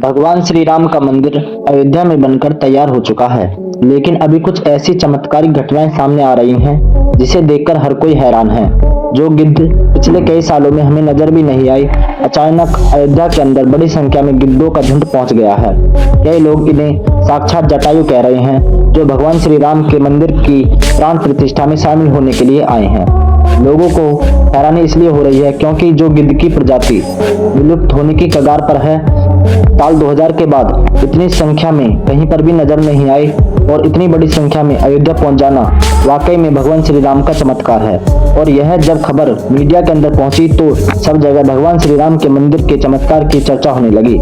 भगवान श्री राम का मंदिर अयोध्या में बनकर तैयार हो चुका है, लेकिन अभी कुछ ऐसी चमत्कारिक घटनाएं सामने आ रही हैं जिसे देखकर हर कोई हैरान है। जो गिद्ध पिछले कई सालों में हमें नजर भी नहीं आई, अचानक अयोध्या के अंदर बड़ी संख्या में गिद्धों का झुंड पहुंच गया है। कई लोग इन्हें साक्षात जटायु कह रहे हैं, जो भगवान श्री राम के मंदिर की प्राण प्रतिष्ठा में शामिल होने के लिए आए हैं। लोगों को हैरानी इसलिए हो रही है क्योंकि जो गिद्ध की प्रजाति विलुप्त होने की कगार पर है, साल 2000 के बाद इतनी संख्या में कहीं पर भी नजर नहीं आई और इतनी बड़ी संख्या में अयोध्या पहुंच जाना वाकई में भगवान श्री राम का चमत्कार है। और यह जब खबर मीडिया के अंदर पहुंची तो सब जगह भगवान श्री राम के मंदिर के चमत्कार की चर्चा होने लगी।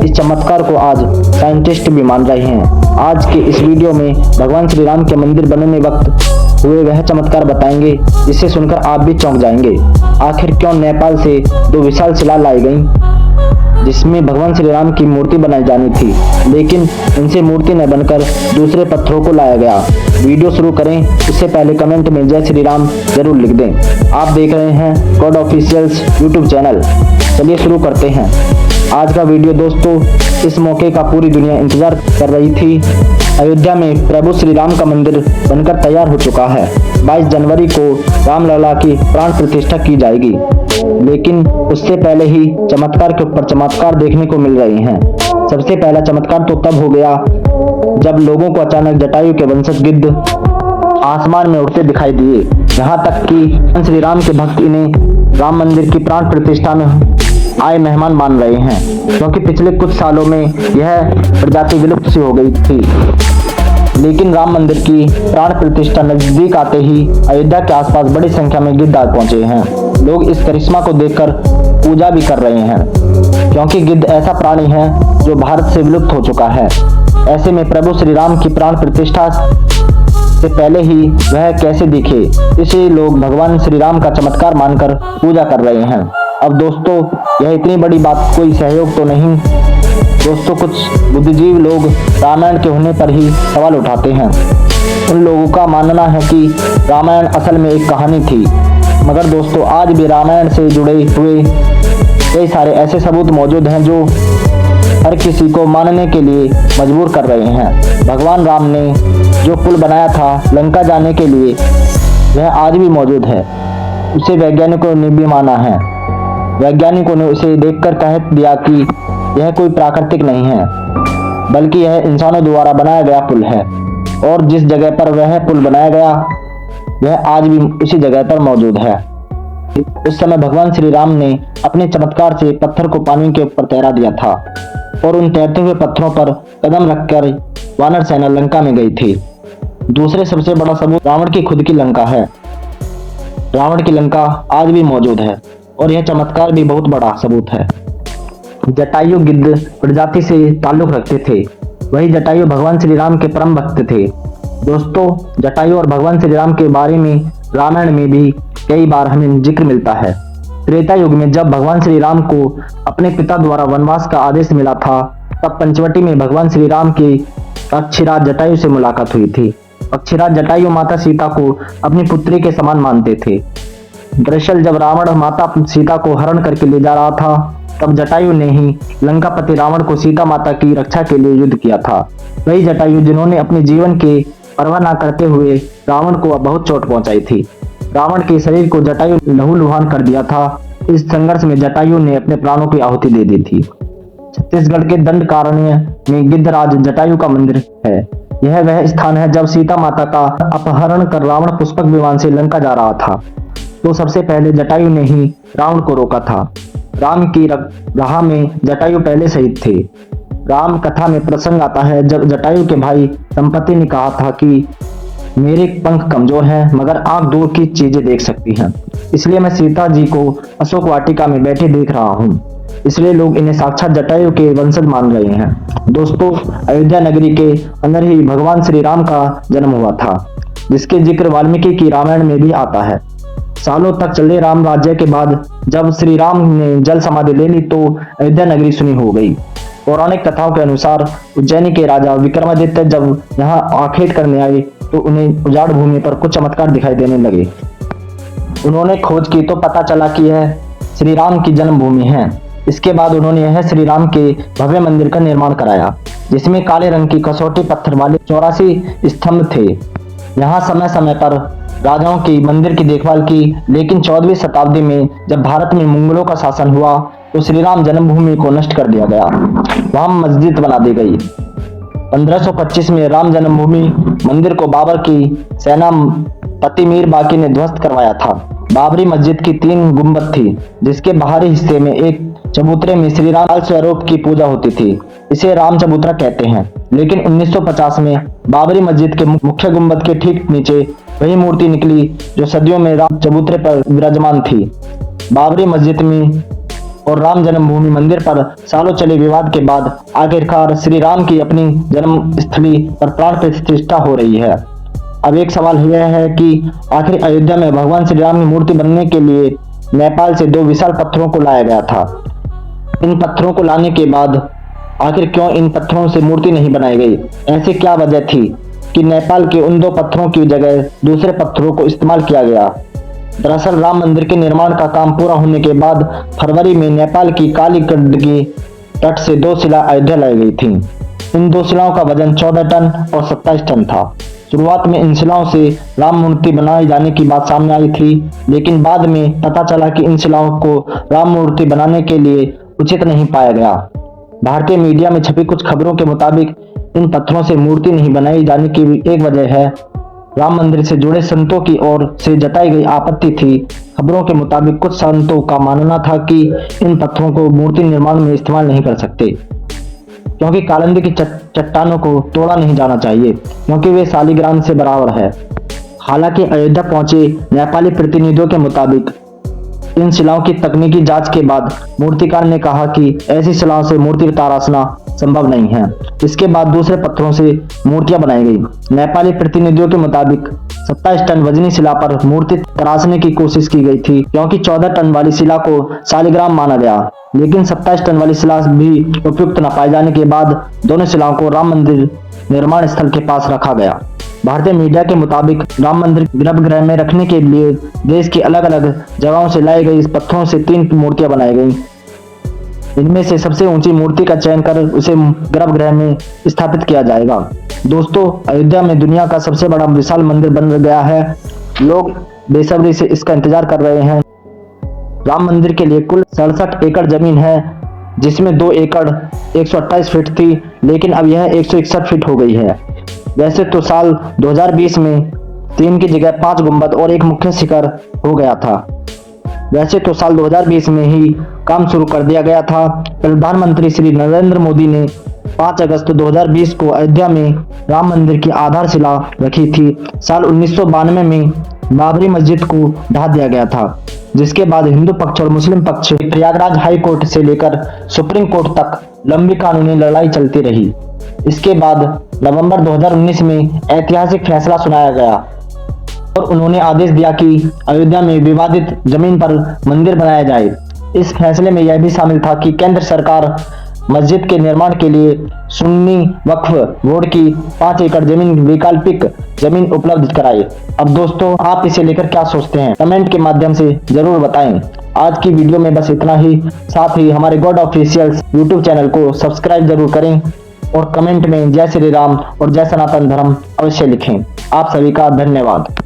इस चमत्कार को आज साइंटिस्ट भी मान रहे हैं। आज के इस वीडियो में भगवान श्री राम के मंदिर बनने वक्त हुए वह चमत्कार बताएंगे जिसे सुनकर आप भी चौंक जाएंगे। आखिर क्यों नेपाल से दो विशाल शिला लाई गईं, जिसमें भगवान श्री राम की मूर्ति बनाई जानी थी, लेकिन इनसे मूर्ति न बनकर दूसरे पत्थरों को लाया गया। वीडियो शुरू करें उससे पहले कमेंट में जय श्री राम जरूर लिख दें। आप देख रहे हैं गॉड ऑफिशियल्स यूट्यूब चैनल। चलिए शुरू करते हैं आज का वीडियो। दोस्तों, इस मौके का पूरी दुनिया इंतजार कर रही थी। अयोध्या में प्रभु श्री राम का मंदिर बनकर तैयार हो चुका है। 22 जनवरी को रामलला की प्राण प्रतिष्ठा की जाएगी, लेकिन उससे पहले ही चमत्कार के ऊपर चमत्कार देखने को मिल रहे हैं। सबसे पहला चमत्कार तो तब हो गया जब लोगों को अचानक जटायु के वंशज गिद्ध आसमान में उड़ते दिखाई दिए। यहाँ तक कि श्री राम के भक्त इन्हें राम मंदिर की प्राण प्रतिष्ठा में आए मेहमान मान रहे हैं, क्योंकि पिछले कुछ सालों में यह प्रजाति विलुप्त सी हो गई थी। लेकिन राम मंदिर की प्राण प्रतिष्ठा नजदीक आते ही अयोध्या के आसपास बड़ी संख्या में गिद्ध आ पहुंचे हैं। लोग इस करिश्मा को देखकर पूजा भी कर रहे हैं, क्योंकि गिद्ध ऐसा प्राणी है जो भारत से विलुप्त हो चुका है। ऐसे में प्रभु श्री राम की प्राण प्रतिष्ठा से पहले ही वह कैसे दिखे, इसे लोग भगवान श्री राम का चमत्कार मानकर पूजा कर रहे हैं। अब दोस्तों, यह इतनी बड़ी बात कोई सहयोग तो नहीं। दोस्तों, कुछ बुद्धिजीवी लोग रामायण के होने पर ही सवाल उठाते हैं। उन लोगों का मानना है कि रामायण असल में एक कहानी थी, मगर दोस्तों आज भी रामायण से जुड़े हुए कई सारे ऐसे सबूत मौजूद हैं जो हर किसी को मानने के लिए मजबूर कर रहे हैं। भगवान राम ने जो पुल बनाया था लंका जाने के लिए, वह आज भी मौजूद है। उसे वैज्ञानिकों ने भी माना है। वैज्ञानिकों ने उसे देखकर कह दिया कि यह कोई प्राकृतिक नहीं है, बल्कि यह इंसानों द्वारा बनाया गया पुल है। और जिस जगह पर वह पुल बनाया गया वह आज भी उसी जगह पर मौजूद है। उस समय भगवान श्री राम ने अपने चमत्कार से पत्थर को पानी के ऊपर तैरा दिया था और उन तैरते हुए पत्थरों पर कदम रखकर वानर सेना लंका में गई थी। दूसरे सबसे बड़ा सबूत रावण की खुद की लंका है। रावण की लंका आज भी मौजूद है और यह चमत्कार भी बहुत बड़ा सबूत है। जटायु गिद्ध प्रजाति से ताल्लुक रखते थे। वही जटायु भगवान श्री राम के परम भक्त थे। दोस्तों, जटायु और भगवान श्री राम के बारे में रामायण में भी कई बार हमें जिक्र मिलता है। त्रेता युग में जब भगवान श्री राम को अपने पिता द्वारा वनवास का आदेश मिला था, तब पंचवटी में भगवान श्री राम की पक्षीराज जटायु से मुलाकात हुई थी। पक्षीराज जटायु माता सीता को अपनी पुत्री के समान मानते थे। दरअसल जब रावण माता सीता को हरण करके ले जा रहा था, तब जटायु ने ही लंकापति रावण को सीता माता की रक्षा के लिए युद्ध किया था। वही जटायु जिन्होंने अपने जीवन के परवाह न करते हुए रावण को बहुत चोट पहुंचाई थी। रावण के शरीर को जटायु लहूलुहान कर दिया था। इस संघर्ष में जटायु ने अपने प्राणों की आहुति दे दी थी। छत्तीसगढ़ के दंडकारण्य में गिद्धराज जटायु का मंदिर है। यह वह स्थान है जब सीता माता का अपहरण कर रावण पुष्पक विमान से लंका जा रहा था, तो सबसे पहले जटायु ने ही रावण को रोका था। राम की राह में जटायु पहले शहीद थे। राम कथा में प्रसंग आता है जब जटायु के भाई संपत्ति ने कहा था कि मेरे पंख कमजोर हैं, मगर आंख दूर की चीजें देख सकती हैं, इसलिए मैं सीता जी को अशोक वाटिका में बैठे देख रहा हूँ। इसलिए लोग इन्हें साक्षात जटायु के वंशज मान रहे हैं। दोस्तों, अयोध्या नगरी के अंदर ही भगवान श्री राम का जन्म हुआ था, जिसके जिक्र वाल्मीकि की रामायण में भी आता है। सालों तक चले राम राज्य के बाद जब श्री राम ने जल समाधि ले ली तो अयोध्या नगरी सुनी हो गई। पौराणिक कथाओं के अनुसार उज्जैनी के राजा विक्रमादित्य जब यहाँ आखेट करने आए तो उन्हें उजाड़ भूमि पर कुछ चमत्कार दिखाई देने लगे। उन्होंने खोज की तो पता चला कि यह श्री राम की जन्मभूमि है। इसके बाद उन्होंने यह श्री राम के भव्य मंदिर का निर्माण कराया, जिसमें काले रंग की कसौटी पत्थर वाले 84 स्तंभ थे। यहाँ समय समय पर राजाओं की मंदिर की देखभाल की, लेकिन 14वीं शताब्दी में जब भारत में मुगलों का शासन हुआ तो श्री राम जन्मभूमि को नष्ट कर दिया गया, वहां मस्जिद बना दी गई। 1525 में राम जन्मभूमि मंदिर को बाबर की सेनापति मीर बाकी ने ध्वस्त करवाया था। बाबरी मस्जिद की 3 गुंबद थी, जिसके बाहरी हिस्से में एक चबूतरे में श्री राम स्वरूप की पूजा होती थी। इसे राम चबूतरा कहते हैं। लेकिन 1950 में बाबरी मस्जिद के मुख्य गुंबद के ठीक नीचे वही मूर्ति निकली जो सदियों में राम चबूतरे पर विराजमान थी। बाबरी मस्जिद में और राम जन्मभूमि मंदिर पर सालों चले विवाद के बाद आखिरकार श्री राम की अपनी जन्मस्थली पर प्राण प्रतिष्ठा हो रही है। अब एक सवाल यह है कि आखिर अयोध्या में भगवान श्री राम की मूर्ति बनने के लिए नेपाल से 2 विशाल पत्थरों को लाया गया था। इन पत्थरों को लाने के बाद आखिर क्यों इन पत्थरों से मूर्ति नहीं बनाई गई? ऐसी क्या वजह थी कि नेपाल के उन 2 पत्थरों की जगह दूसरे पत्थरों को इस्तेमाल किया गया? दरअसल राम मंदिर के निर्माण का काम पूरा होने के बाद फरवरी में नेपाल की काली गंडकी तट से 2 शिला अयोध्या लाई गई थी। इन 2 शिलाओं का वजन 14 टन और 27 टन था। शुरुआत में इन शिलाओं से राम मूर्ति बनाई जाने की बात सामने आई थी, लेकिन बाद में पता चला कि इन शिलाओं को राम मूर्ति बनाने के लिए उचित नहीं पाया गया। भारतीय मीडिया में छपी कुछ खबरों के मुताबिक इन पत्थरों से मूर्ति नहीं बनाई जाने की एक वजह है राम मंदिर से जुड़े संतों की ओर से जताई गई आपत्ति थी। खबरों के मुताबिक कुछ संतों का मानना था कि इन पत्थरों को मूर्ति निर्माण में इस्तेमाल नहीं कर सकते, क्योंकि कालिंदी की चट्टानों को तोड़ा नहीं जाना चाहिए, क्योंकि वे शालिग्राम से बराबर है। हालांकि अयोध्या पहुंचे नेपाली प्रतिनिधियों के मुताबिक इन शिलाओं की तकनीकी जांच के बाद मूर्तिकार ने कहा कि ऐसी शिलाओं से मूर्ति तराशना संभव नहीं है। इसके बाद दूसरे पत्थरों से मूर्तियां बनाई गई। नेपाली प्रतिनिधियों के मुताबिक 27 टन वजनी शिला पर मूर्ति तराशने की कोशिश की गई थी, क्योंकि 14 टन वाली शिला को शालिग्राम माना गया, लेकिन 27 टन वाली शिला भी उपयुक्त न पाए जाने के बाद दोनों शिलाओं को राम मंदिर निर्माण स्थल के पास रखा गया। भारतीय मीडिया के मुताबिक राम मंदिर गर्भगृह में रखने के लिए देश की अलग अलग जगहों से लाई गई इस पत्थरों से 3 मूर्तियां बनाई गई। इनमें से सबसे ऊंची मूर्ति का चयन कर उसे गर्भगृह में स्थापित किया जाएगा। दोस्तों, अयोध्या में दुनिया का सबसे बड़ा विशाल मंदिर बन गया है। लोग बेसब्री से इसका इंतजार कर रहे हैं। राम मंदिर के लिए कुल 67 एकड़ जमीन है, जिसमें 2 एकड़ 128 फीट थी, लेकिन अब यह 161 फीट हो गई है। वैसे तो साल 2020 में 3 की जगह 5 गुंबद और 1 मुख्य शिखर हो गया था। वैसे तो साल 2020 में ही काम शुरू कर दिया गया था। प्रधानमंत्री श्री नरेंद्र मोदी ने 5 अगस्त 2020 को अयोध्या में राम मंदिर की आधारशिला रखी थी। साल 1992 में बाबरी मस्जिद को ढा दिया गया था, जिसके बाद हिंदू पक्ष और मुस्लिम पक्ष प्रयागराज हाई कोर्ट से लेकर सुप्रीम कोर्ट तक लंबी कानूनी लड़ाई चलती रही। इसके बाद नवंबर 2019 में ऐतिहासिक फैसला सुनाया गया और उन्होंने आदेश दिया कि अयोध्या में विवादित जमीन पर मंदिर बनाया जाए। इस फैसले में यह भी शामिल था कि केंद्र सरकार मस्जिद के निर्माण के लिए सुन्नी वक्फ बोर्ड की 5 एकड़ जमीन वैकल्पिक जमीन उपलब्ध कराए। अब दोस्तों, आप इसे लेकर क्या सोचते हैं? कमेंट के माध्यम से जरूर बताएं। आज की वीडियो में बस इतना ही। साथ ही हमारे गॉड ऑफिशियल यूट्यूब चैनल को सब्सक्राइब जरूर करें और कमेंट में जय श्री राम और जय सनातन धर्म अवश्य लिखें। आप सभी का धन्यवाद।